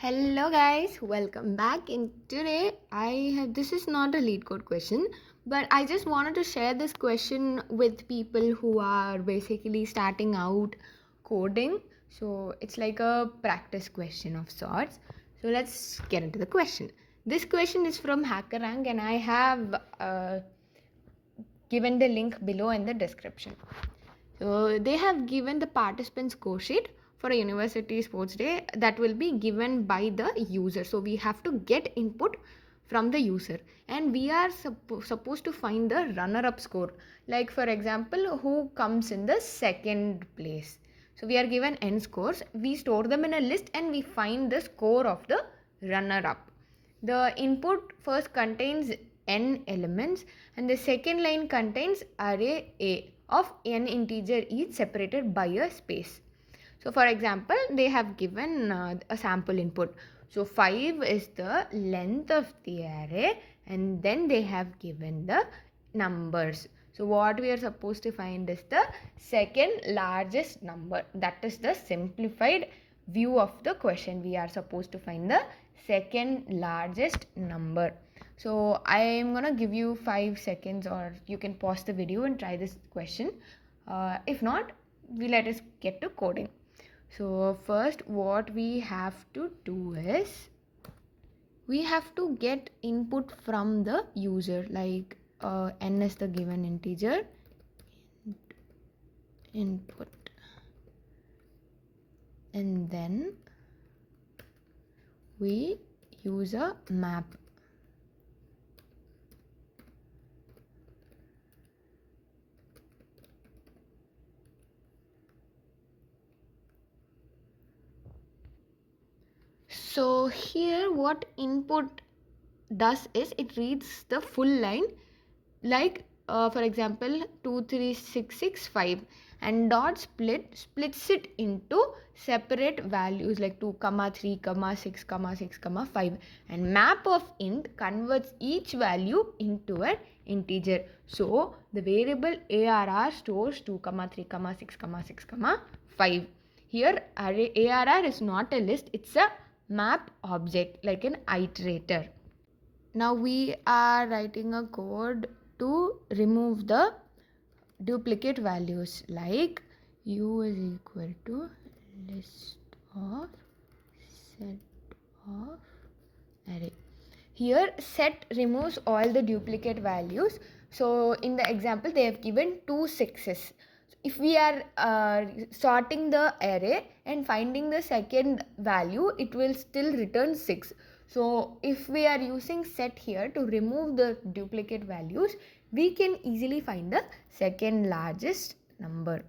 Hello guys, welcome back. And today this is not a lead code question, but I just wanted to share this question with people who are basically starting out coding. So it's like a practice question of sorts. So let's get into the question. This question is from HackerRank and I have given the link below in the description. So they have given the participant score sheet for a university sports day that will be given by the user. So we have to get input from the user and we are supposed to find the runner-up score. Like for example, who comes in the second place. So we are given n scores. We store them in a list and we find the score of the runner-up. The input first contains n elements and the second line contains array A of n integer each separated by a space. So for example, they have given a sample input. So 5 is the length of the array and then they have given the numbers. So what we are supposed to find is the second largest number. That is the simplified view of the question. We are supposed to find the second largest number. So I am gonna give you 5 seconds or you can pause the video and try this question. If not, let us get to coding. So first what we have to do is we have to get input from the user, like n is the given integer, input, and then we use a map. So here what input does is it reads the full line, like for example 23665 and dot splits it into separate values like 2 comma 3 comma 6 comma 6 comma 5, and map of int converts each value into an integer. So the variable arr stores 2 comma 3 comma 6 comma 6 comma 5. Here arr is not a list, it's a map object like an iterator. Now we are writing a code to remove the duplicate values, like u is equal to list of set of array. Here set removes all the duplicate values. So in the example they have given 2 6s. If we are sorting the array and finding the second value, it will still return 6. So if we are using set here to remove the duplicate values, we can easily find the second largest number.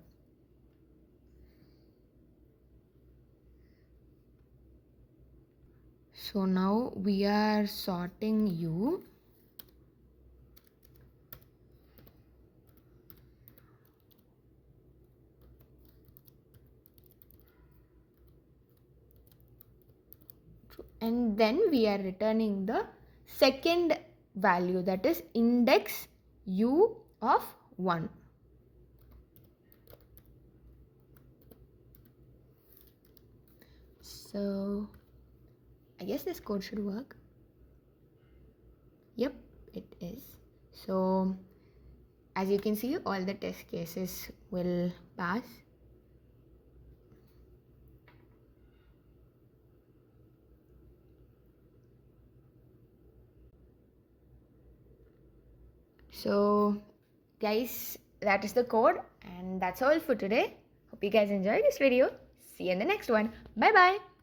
So now we are sorting u. And then we are returning the second value, that is index u of 1. So I guess this code should work. Yep, it is. So as you can see, all the test cases will pass. So guys, that is the code and that's all for today. Hope you guys enjoyed this video. See you in the next one. Bye bye.